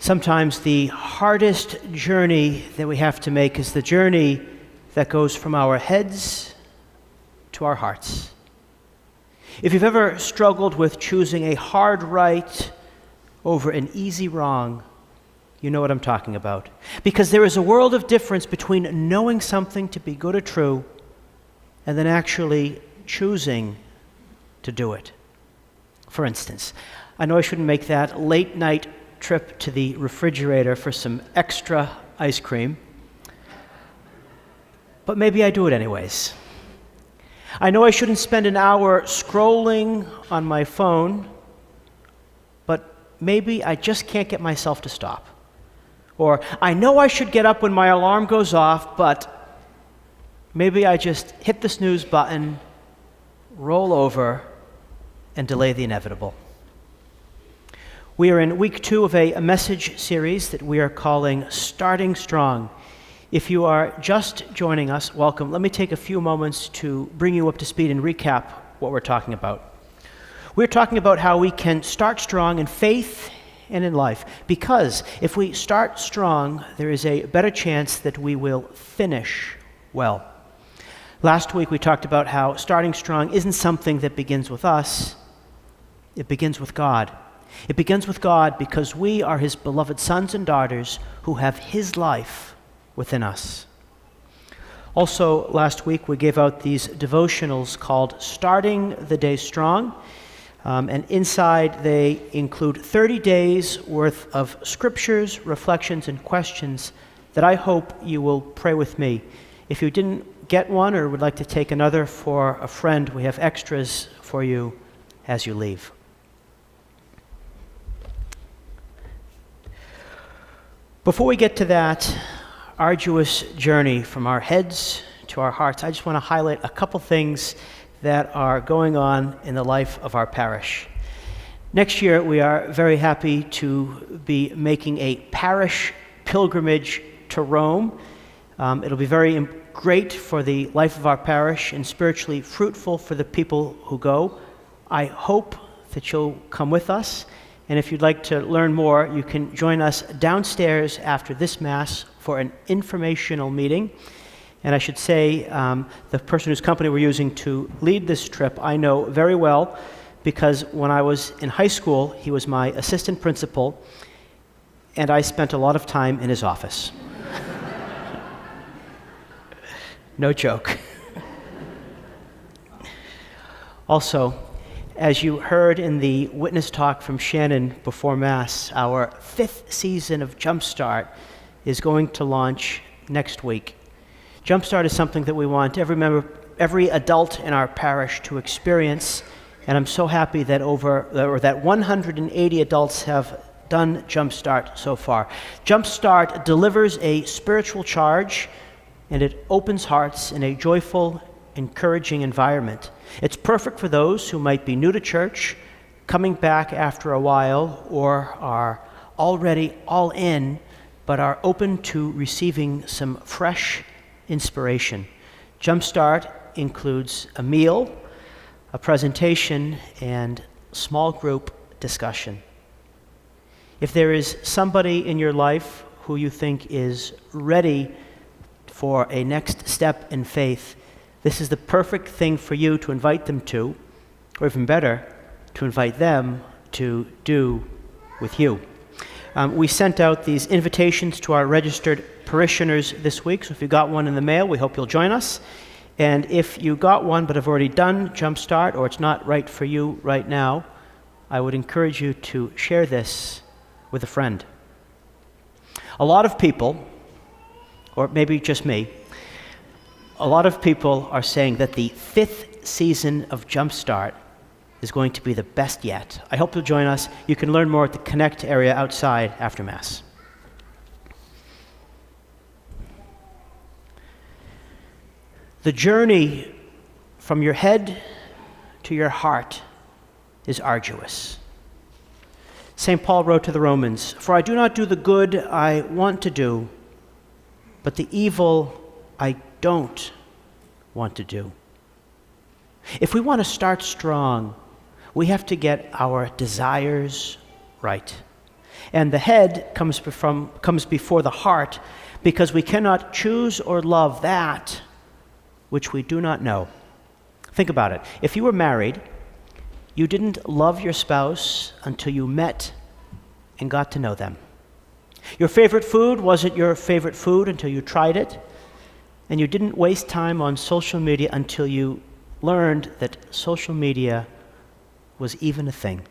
Sometimes the hardest journey that we have to make is the journey that goes from our heads to our hearts. If you've ever struggled with choosing a hard right over an easy wrong, you know what I'm talking about. Because there is a world of difference between knowing something to be good or true and then actually choosing to do it. For instance, I know I shouldn't make that late night trip to the refrigerator for some extra ice cream, but maybe I do it anyways. I know I shouldn't spend an hour scrolling on my phone, but maybe I just can't get myself to stop. Or I know I should get up when my alarm goes off, but maybe I just hit the snooze button, roll over, and delay the inevitable. We are in week 2 of a message series that we are calling Starting Strong. If you are just joining us, welcome. Let me take a few moments to bring you up to speed and recap what we're talking about. We're talking about how we can start strong in faith and in life, because if we start strong, there is a better chance that we will finish well. Last week we talked about how starting strong isn't something that begins with us, it begins with God. It begins with God because we are His beloved sons and daughters who have His life within us. Also, last week we gave out these devotionals called Starting the Day Strong, and inside they include 30 days worth of scriptures, reflections, and questions that I hope you will pray with me. If you didn't get one or would like to take another for a friend, we have extras for you as you leave. Before we get to that arduous journey from our heads to our hearts, I just want to highlight a couple things that are going on in the life of our parish. Next year, we are very happy to be making a parish pilgrimage to Rome. It'll be very great for the life of our parish and spiritually fruitful for the people who go. I hope that you'll come with us. And if you'd like to learn more, you can join us downstairs after this Mass for an informational meeting. And I should say, the person whose company we're using to lead this trip, I know very well, because when I was in high school, he was my assistant principal, and I spent a lot of time in his office. No joke. Also, as you heard in the witness talk from Shannon before Mass, our 5th season of Jumpstart is going to launch next week. Jumpstart is something that we want every adult in our parish to experience, and I'm so happy that that 180 adults have done Jumpstart so far. Jumpstart delivers a spiritual charge, and it opens hearts in a joyful, encouraging environment. It's perfect for those who might be new to church, coming back after a while, or are already all in, but are open to receiving some fresh inspiration. Jumpstart includes a meal, a presentation, and small group discussion. If there is somebody in your life who you think is ready for a next step in faith, this is the perfect thing for you to invite them to, or even better, to invite them to do with you. We sent out these invitations to our registered parishioners this week, so if you got one in the mail, we hope you'll join us. And if you got one but have already done Jumpstart, or it's not right for you right now, I would encourage you to share this with a friend. A lot of people, or maybe just me, a lot of people are saying that the 5th season of Jumpstart is going to be the best yet. I hope you'll join us. You can learn more at the Connect area outside after Mass. The journey from your head to your heart is arduous. St. Paul wrote to the Romans, "For I do not do the good I want to do, but the evil I don't want to do." If we want to start strong, we have to get our desires right. And the head comes before the heart, because we cannot choose or love that which we do not know. Think about it. If you were married, you didn't love your spouse until you met and got to know them. Your favorite food wasn't your favorite food until you tried it, and you didn't waste time on social media until you learned that social media was even a thing.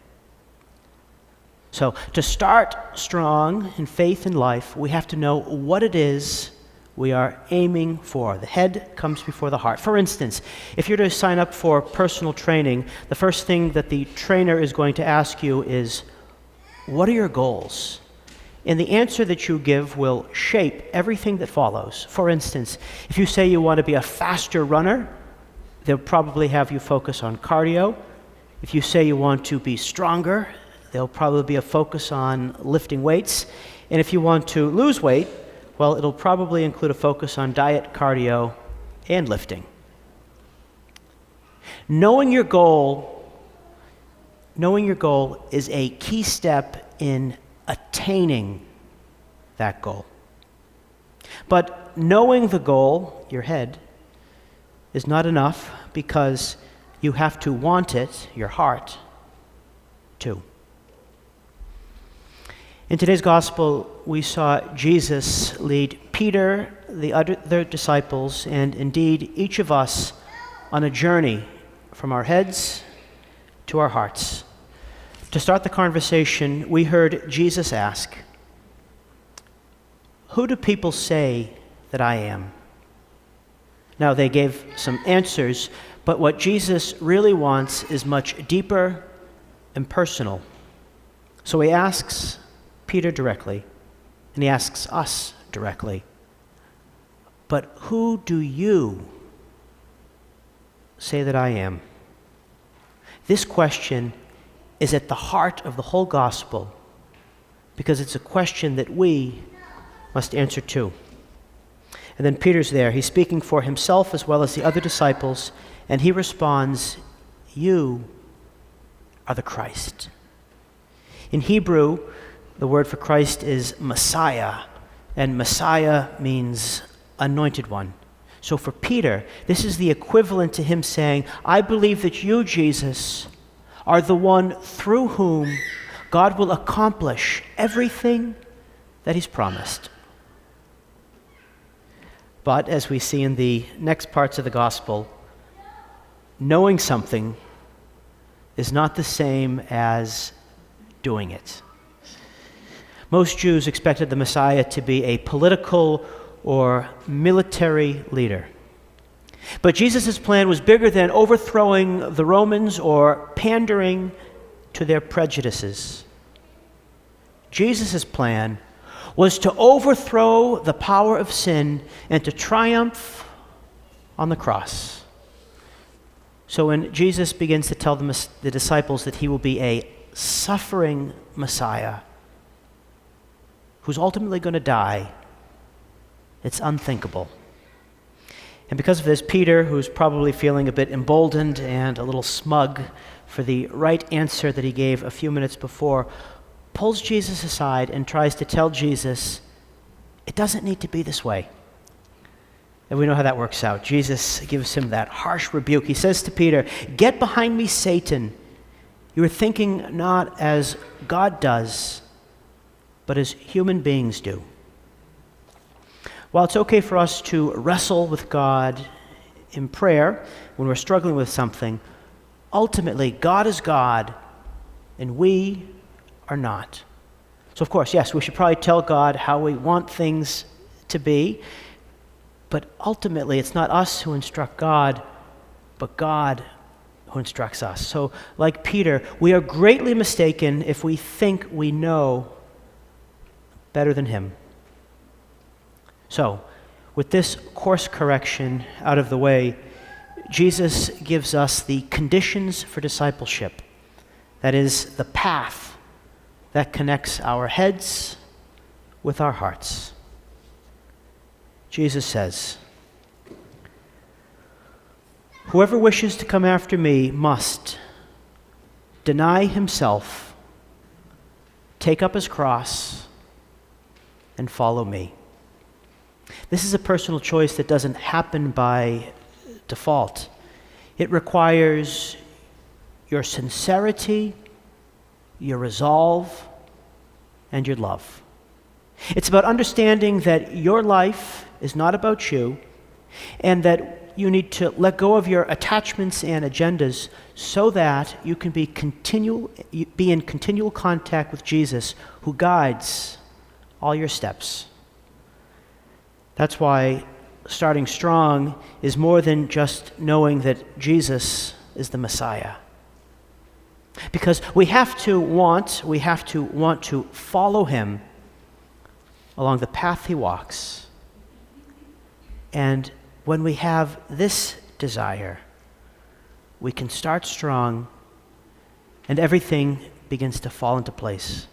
So to start strong in faith and life, we have to know what it is we are aiming for. The head comes before the heart. For instance, if you're to sign up for personal training, the first thing that the trainer is going to ask you is, what are your goals? And the answer that you give will shape everything that follows. For instance, if you say you want to be a faster runner, they'll probably have you focus on cardio. If you say you want to be stronger, there'll probably be a focus on lifting weights. And if you want to lose weight, well, it'll probably include a focus on diet, cardio, and lifting. Knowing your goal is a key step in attaining that goal. But knowing the goal, your head, is not enough, because you have to want it, your heart, too. In today's gospel, we saw Jesus lead Peter, the other disciples, and indeed each of us on a journey from our heads to our hearts. To start the conversation, we heard Jesus ask, "Who do people say that I am?" Now, they gave some answers, but what Jesus really wants is much deeper and personal. So he asks Peter directly, and he asks us directly, "But who do you say that I am?" This question is at the heart of the whole gospel, because it's a question that we must answer too. And then Peter's there. He's speaking for himself as well as the other disciples, and he responds, "You are the Christ." In Hebrew, the word for Christ is Messiah, and Messiah means anointed one. So for Peter, this is the equivalent to him saying, "I believe that you, Jesus, are the one through whom God will accomplish everything that he's promised." But as we see in the next parts of the gospel, knowing something is not the same as doing it. Most Jews expected the Messiah to be a political or military leader. But Jesus' plan was bigger than overthrowing the Romans or pandering to their prejudices. Jesus' plan was to overthrow the power of sin and to triumph on the cross. So when Jesus begins to tell the disciples that he will be a suffering Messiah who's ultimately going to die, it's unthinkable. And because of this, Peter, who's probably feeling a bit emboldened and a little smug for the right answer that he gave a few minutes before, pulls Jesus aside and tries to tell Jesus, it doesn't need to be this way. And we know how that works out. Jesus gives him that harsh rebuke. He says to Peter, "Get behind me, Satan. You are thinking not as God does, but as human beings do." While it's okay for us to wrestle with God in prayer when we're struggling with something, ultimately, God is God, and we are not. So of course, yes, we should probably tell God how we want things to be, but ultimately it's not us who instruct God, but God who instructs us. So like Peter, we are greatly mistaken if we think we know better than him. So, with this course correction out of the way, Jesus gives us the conditions for discipleship. That is, the path that connects our heads with our hearts. Jesus says, "Whoever wishes to come after me must deny himself, take up his cross, and follow me. This is a personal choice that doesn't happen by default. It requires your sincerity, your resolve, and your love. It's about understanding that your life is not about you, and that you need to let go of your attachments and agendas so that you can be in continual contact with Jesus, who guides all your steps. That's why starting strong is more than just knowing that Jesus is the Messiah. Because we have to want to follow him along the path he walks. And when we have this desire, we can start strong and everything begins to fall into place.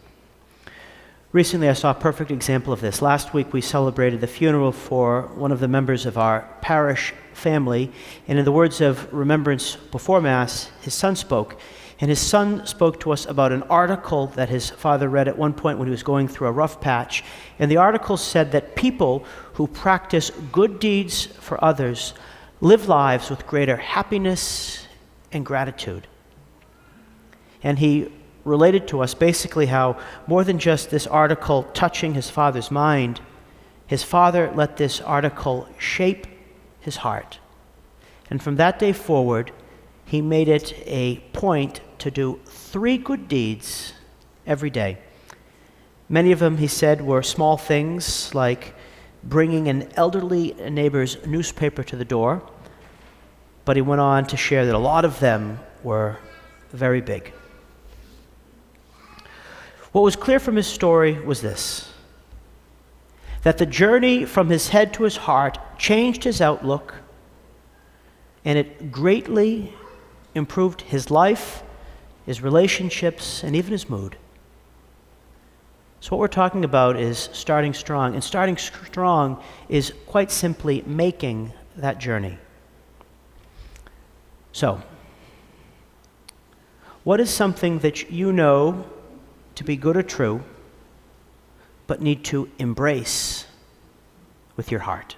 Recently, I saw a perfect example of this. Last week, we celebrated the funeral for one of the members of our parish family, and in the words of remembrance before Mass, his son spoke. And his son spoke to us about an article that his father read at one point when he was going through a rough patch. And the article said that people who practice good deeds for others live lives with greater happiness and gratitude. And he related to us basically how, more than just this article touching his father's mind, his father let this article shape his heart. And from that day forward, he made it a point to do 3 good deeds every day. Many of them, he said, were small things like bringing an elderly neighbor's newspaper to the door, but he went on to share that a lot of them were very big. What was clear from his story was this: that the journey from his head to his heart changed his outlook, and it greatly improved his life, his relationships, and even his mood. So what we're talking about is starting strong, and starting strong is quite simply making that journey. So, what is something that you know to be good or true, but need to embrace with your heart?